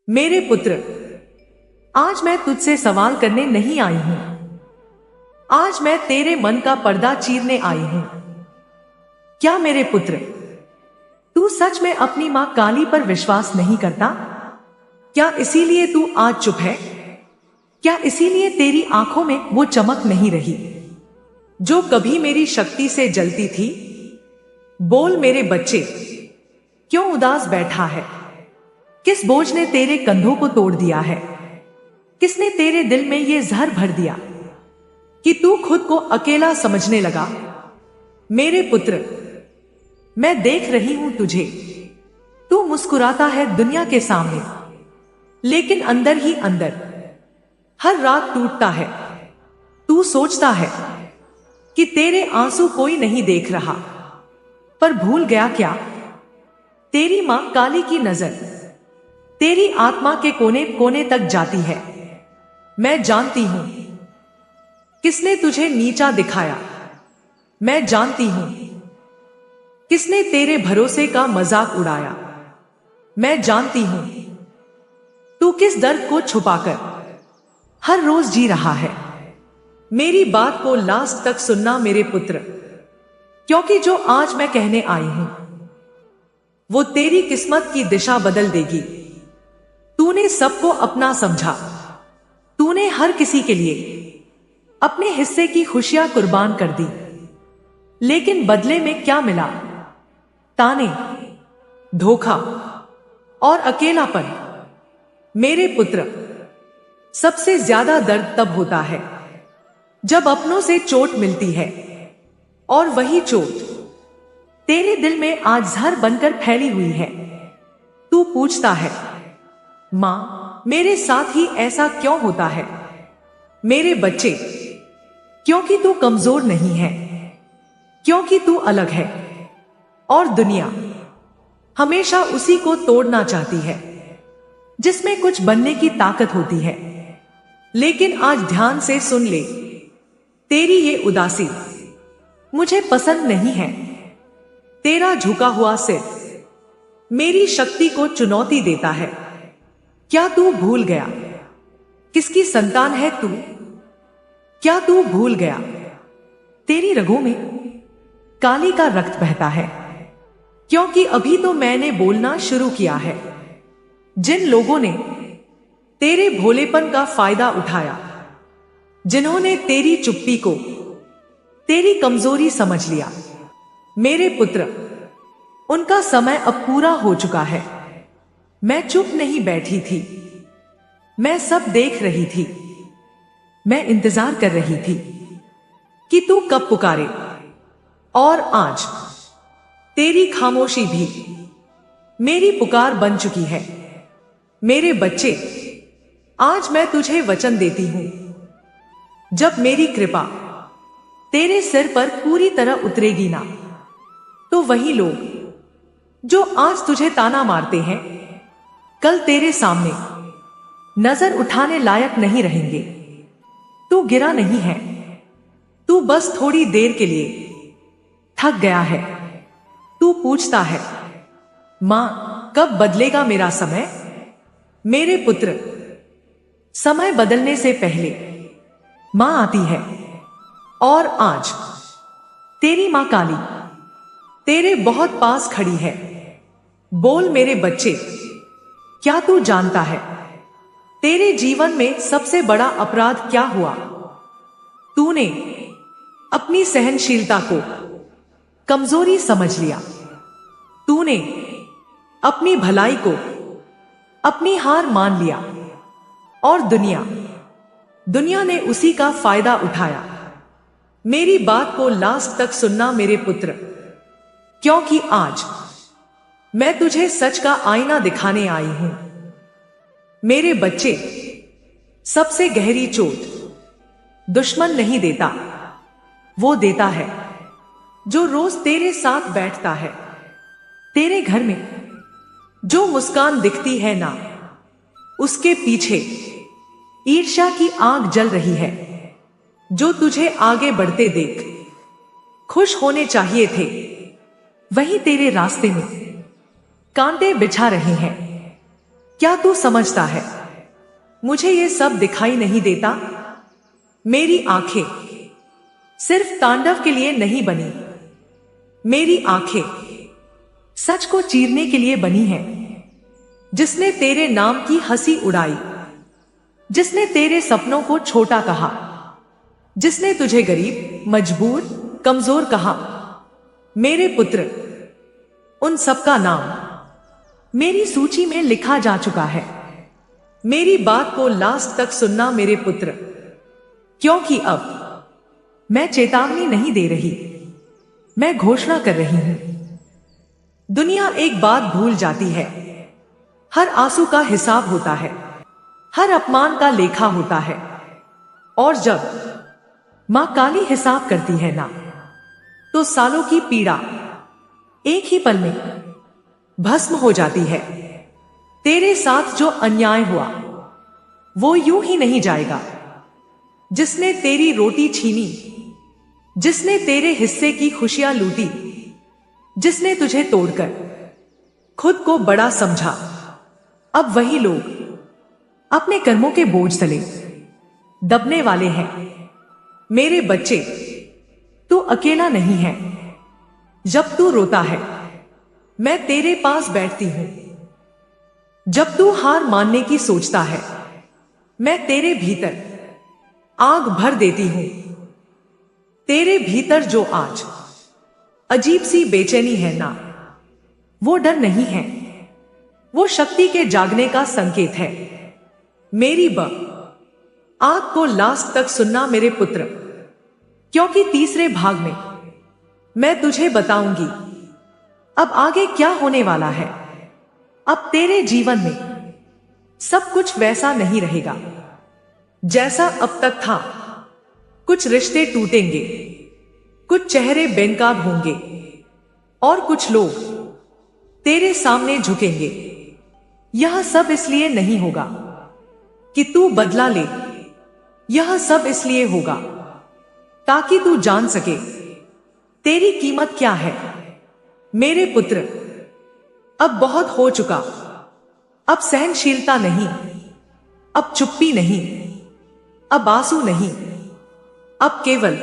मेरे पुत्र, आज मैं तुझसे सवाल करने नहीं आई हूं। आज मैं तेरे मन का पर्दा चीरने आई हूं। क्या मेरे पुत्र, तू सच में अपनी मां काली पर विश्वास नहीं करता? क्या इसीलिए तू आज चुप है? क्या इसीलिए तेरी आंखों में वो चमक नहीं रही जो कभी मेरी शक्ति से जलती थी? बोल मेरे बच्चे, क्यों उदास बैठा है? किस बोझ ने तेरे कंधों को तोड़ दिया है? किसने तेरे दिल में ये जहर भर दिया कि तू खुद को अकेला समझने लगा? मेरे पुत्र, मैं देख रही हूं तुझे। तू मुस्कुराता है दुनिया के सामने, लेकिन अंदर ही अंदर हर रात टूटता है। तू सोचता है कि तेरे आंसू कोई नहीं देख रहा, पर भूल गया क्या? तेरी मां काली की नजर तेरी आत्मा के कोने कोने तक जाती है। मैं जानती हूं किसने तुझे नीचा दिखाया। मैं जानती हूं किसने तेरे भरोसे का मजाक उड़ाया। मैं जानती हूं तू किस दर्द को छुपाकर हर रोज जी रहा है। मेरी बात को लास्ट तक सुनना मेरे पुत्र, क्योंकि जो आज मैं कहने आई हूं वो तेरी किस्मत की दिशा बदल देगी। तूने सबको अपना समझा, तूने हर किसी के लिए अपने हिस्से की खुशियां कुर्बान कर दी, लेकिन बदले में क्या मिला? ताने, धोखा और अकेलापन। मेरे पुत्र, सबसे ज्यादा दर्द तब होता है जब अपनों से चोट मिलती है, और वही चोट तेरे दिल में आज जहर बनकर फैली हुई है। तू पूछता है, मां, मेरे साथ ही ऐसा क्यों होता है? मेरे बच्चे, क्योंकि तू कमजोर नहीं है, क्योंकि तू अलग है, और दुनिया हमेशा उसी को तोड़ना चाहती है जिसमें कुछ बनने की ताकत होती है। लेकिन आज ध्यान से सुन ले, तेरी ये उदासी मुझे पसंद नहीं है। तेरा झुका हुआ सिर मेरी शक्ति को चुनौती देता है। क्या तू भूल गया किसकी संतान है तू? क्या तू भूल गया तेरी रगों में काली का रक्त बहता है? क्योंकि अभी तो मैंने बोलना शुरू किया है। जिन लोगों ने तेरे भोलेपन का फायदा उठाया, जिन्होंने तेरी चुप्पी को तेरी कमजोरी समझ लिया, मेरे पुत्र, उनका समय अब पूरा हो चुका है। मैं चुप नहीं बैठी थी, मैं सब देख रही थी। मैं इंतजार कर रही थी कि तू कब पुकारे, और आज तेरी खामोशी भी मेरी पुकार बन चुकी है। मेरे बच्चे, आज मैं तुझे वचन देती हूं, जब मेरी कृपा तेरे सिर पर पूरी तरह उतरेगी ना, तो वही लोग जो आज तुझे ताना मारते हैं, कल तेरे सामने नजर उठाने लायक नहीं रहेंगे। तू गिरा नहीं है, तू बस थोड़ी देर के लिए थक गया है। तू पूछता है, मां, कब बदलेगा मेरा समय? मेरे पुत्र, समय बदलने से पहले मां आती है, और आज तेरी मां काली तेरे बहुत पास खड़ी है। बोल मेरे बच्चे, क्या तू जानता है तेरे जीवन में सबसे बड़ा अपराध क्या हुआ? तूने अपनी सहनशीलता को कमजोरी समझ लिया। तूने अपनी भलाई को अपनी हार मान लिया, और दुनिया ने उसी का फायदा उठाया। मेरी बात को लास्ट तक सुनना मेरे पुत्र, क्योंकि आज मैं तुझे सच का आईना दिखाने आई हूं। मेरे बच्चे, सबसे गहरी चोट दुश्मन नहीं देता, वो देता है जो रोज तेरे साथ बैठता है। तेरे घर में जो मुस्कान दिखती है ना, उसके पीछे ईर्ष्या की आग जल रही है। जो तुझे आगे बढ़ते देख खुश होने चाहिए थे, वही तेरे रास्ते में कांटे बिछा रहे हैं। क्या तू समझता है मुझे ये सब दिखाई नहीं देता? मेरी आंखें सिर्फ तांडव के लिए नहीं बनी, मेरी आंखें सच को चीरने के लिए बनी हैं। जिसने तेरे नाम की हंसी उड़ाई, जिसने तेरे सपनों को छोटा कहा, जिसने तुझे गरीब, मजबूर, कमजोर कहा, मेरे पुत्र, उन सबका नाम मेरी सूची में लिखा जा चुका है। मेरी बात को लास्ट तक सुनना मेरे पुत्र, क्योंकि अब मैं चेतावनी नहीं दे रही, मैं घोषणा कर रही हूं। दुनिया एक बात भूल जाती है, हर आंसू का हिसाब होता है, हर अपमान का लेखा होता है। और जब मां काली हिसाब करती है ना, तो सालों की पीड़ा एक ही पल में भस्म हो जाती है। तेरे साथ जो अन्याय हुआ वो यूं ही नहीं जाएगा। जिसने तेरी रोटी छीनी, जिसने तेरे हिस्से की खुशियां लूटी, जिसने तुझे तोड़कर खुद को बड़ा समझा, अब वही लोग अपने कर्मों के बोझ तले दबने वाले हैं। मेरे बच्चे, तू अकेला नहीं है। जब तू रोता है मैं तेरे पास बैठती हूं। जब तू हार मानने की सोचता है मैं तेरे भीतर आग भर देती हूं। तेरे भीतर जो आज अजीब सी बेचैनी है ना, वो डर नहीं है, वो शक्ति के जागने का संकेत है। मेरी आग को लास्ट तक सुनना मेरे पुत्र, क्योंकि तीसरे भाग में मैं तुझे बताऊंगी अब आगे क्या होने वाला है। अब तेरे जीवन में सब कुछ वैसा नहीं रहेगा जैसा अब तक था। कुछ रिश्ते टूटेंगे, कुछ चेहरे बेनकाब होंगे, और कुछ लोग तेरे सामने झुकेंगे। यह सब इसलिए नहीं होगा कि तू बदला ले, यह सब इसलिए होगा ताकि तू जान सके तेरी कीमत क्या है। मेरे पुत्र, अब बहुत हो चुका। अब सहनशीलता नहीं, अब चुप्पी नहीं, अब आंसू नहीं, अब केवल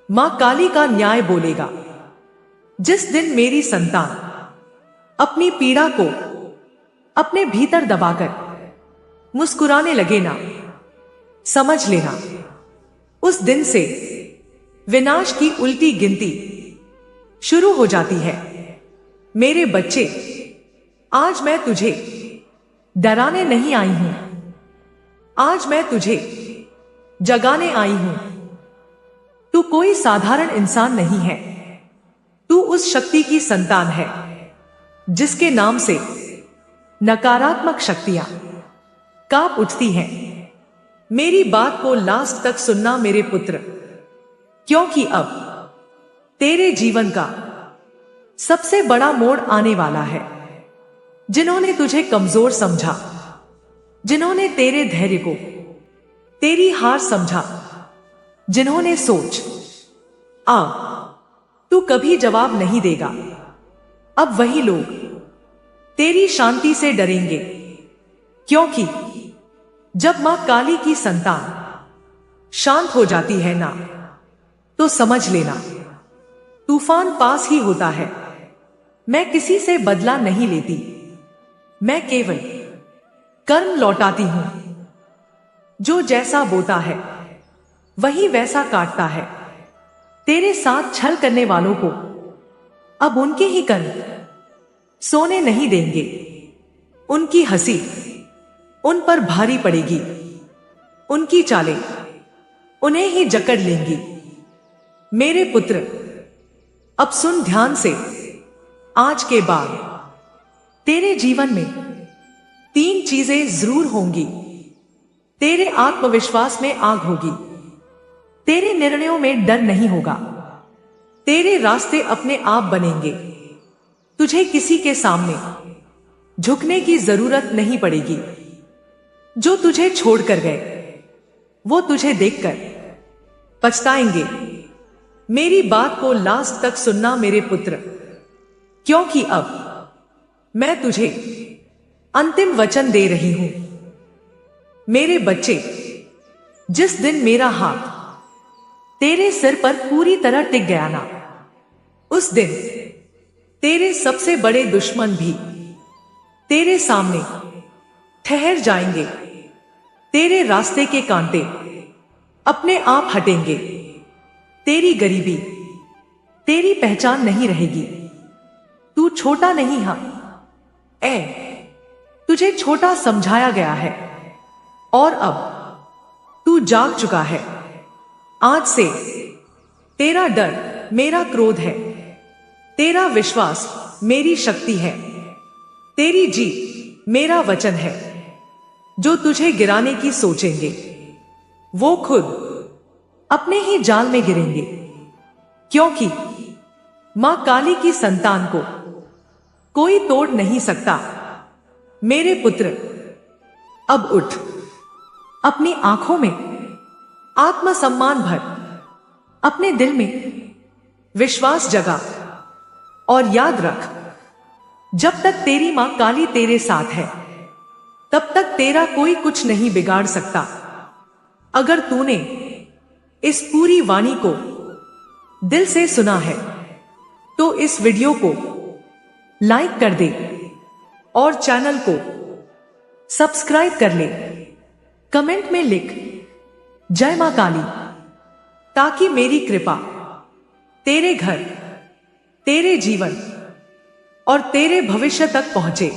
मां काली का न्याय बोलेगा। जिस दिन मेरी संतान अपनी पीड़ा को अपने भीतर दबाकर मुस्कुराने लगे ना, समझ लेना उस दिन से विनाश की उल्टी गिनती शुरू हो जाती है। मेरे बच्चे, आज मैं तुझे डराने नहीं आई हूं, आज मैं तुझे जगाने आई हूं। तू कोई साधारण इंसान नहीं है, तू उस शक्ति की संतान है जिसके नाम से नकारात्मक शक्तियां कांप उठती हैं। मेरी बात को लास्ट तक सुनना मेरे पुत्र, क्योंकि अब तेरे जीवन का सबसे बड़ा मोड़ आने वाला है। जिन्होंने तुझे कमजोर समझा, जिन्होंने तेरे धैर्य को तेरी हार समझा, जिन्होंने सोच तू कभी जवाब नहीं देगा, अब वही लोग तेरी शांति से डरेंगे। क्योंकि जब मां काली की संतान शांत हो जाती है ना, तो समझ लेना तूफान पास ही होता है। मैं किसी से बदला नहीं लेती, मैं केवल कर्म लौटाती हूं। जो जैसा बोता है वही वैसा काटता है। तेरे साथ छल करने वालों को अब उनके ही कर्म सोने नहीं देंगे। उनकी हंसी उन पर भारी पड़ेगी, उनकी चालें उन्हें ही जकड़ लेंगी। मेरे पुत्र, अब सुन ध्यान से। आज के बाद तेरे जीवन में 3 चीजें जरूर होंगी। तेरे आत्मविश्वास में आग होगी, तेरे निर्णयों में डर नहीं होगा, तेरे रास्ते अपने आप बनेंगे। तुझे किसी के सामने झुकने की जरूरत नहीं पड़ेगी। जो तुझे छोड़कर गए वो तुझे देखकर पछताएंगे। मेरी बात को लास्ट तक सुनना मेरे पुत्र, क्योंकि अब मैं तुझे अंतिम वचन दे रही हूं। मेरे बच्चे, जिस दिन मेरा हाथ तेरे सिर पर पूरी तरह टिक गया ना, उस दिन तेरे सबसे बड़े दुश्मन भी तेरे सामने ठहर जाएंगे। तेरे रास्ते के कांटे अपने आप हटेंगे। तेरी गरीबी तेरी पहचान नहीं रहेगी। तू छोटा नहीं है। तुझे छोटा समझाया गया है और अब तू जाग चुका है। आज से तेरा डर मेरा क्रोध है, तेरा विश्वास मेरी शक्ति है, तेरी जीत मेरा वचन है। जो तुझे गिराने की सोचेंगे वो खुद अपने ही जाल में गिरेंगे, क्योंकि मां काली की संतान को कोई तोड़ नहीं सकता। मेरे पुत्र, अब उठ। अपनी आंखों में आत्मसम्मान भर, अपने दिल में विश्वास जगा और याद रख, जब तक तेरी मां काली तेरे साथ है तब तक तेरा कोई कुछ नहीं बिगाड़ सकता। अगर तूने इस पूरी वाणी को दिल से सुना है तो इस वीडियो को लाइक कर दे और चैनल को सब्सक्राइब कर ले। कमेंट में लिख जय मां काली, ताकि मेरी कृपा तेरे घर, तेरे जीवन और तेरे भविष्य तक पहुंचे।